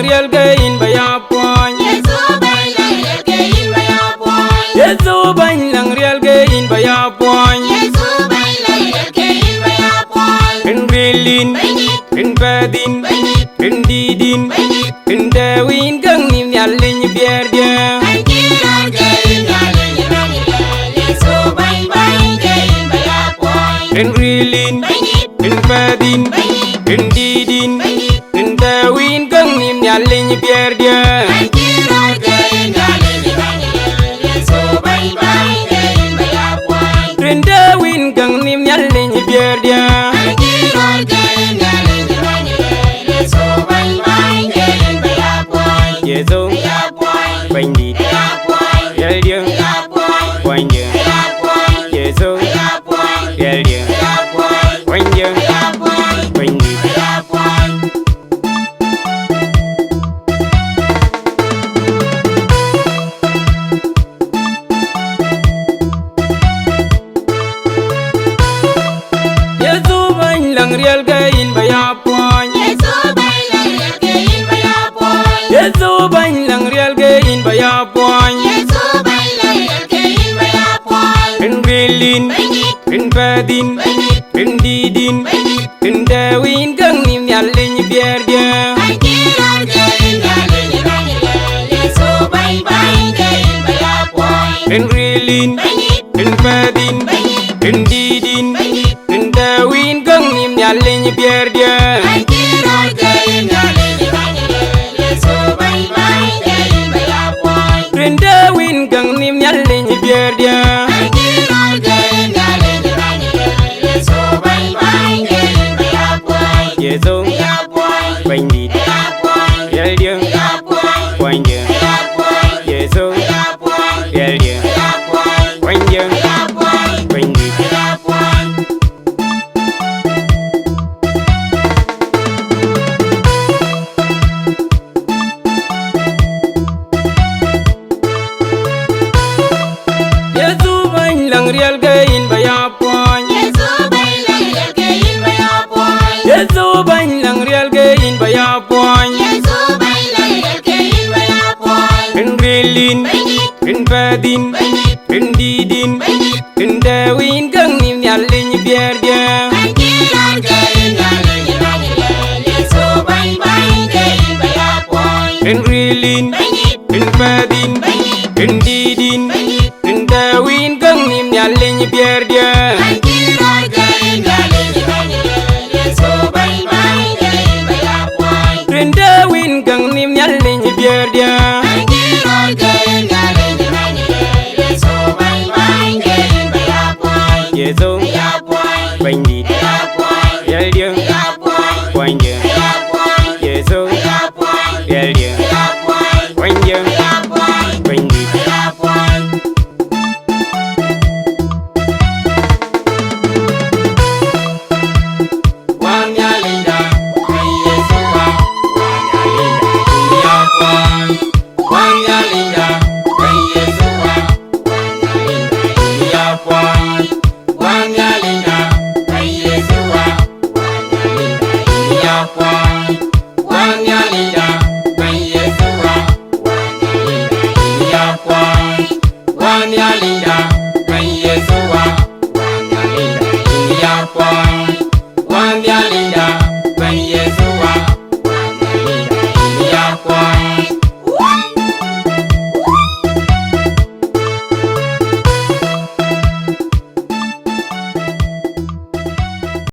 Real gain by a point. Yes, so by lang gain by a point. Yes, so by lang real gain by a point. Yes, so by lang gain by a point. In reelin, in badin, in didin, in the wind gang in yelling beer. In reelin, in badin, in didin, in the wind gang in yelling beer. In the wind gang in yelling beer. Yes, so bánh đi yel điên quanh điên yes so yel điên quanh điên bánh đi yes so bánh lang real gain by a point. Yes, so bánh lang real gain by a point. Yes, so bánh lang gain by a point. In reelin, in badin, in didin, in the wind gang in yelling beer. In reelin, in badin, in didin, in the wind gang in yelling beer. In the wind gang nim yelling beer. Yes, so bánh đi yel điên quanh điên yes so yel điên quanh điên bánh đi yes so bánh lang real gain by a point. Yes, so bánh lang gain by a point. Yes, so bánh lang real gain by a point. Yes, so bánh lang gain by a point. In reelin, in badin, in didin, in the wind gang in yelling beer. In reelin, in badin, in didin, in the wind gang in yelling beer. In the wind gang in yelling beer. Yes, so bánh đi yel điên quanh điên yes so yel điên quanh điên bánh đi Wang ya linda Yesua Wang ya linda Yesua Wang ya linda Yesua Wang ya linda Yesua Wang ya linda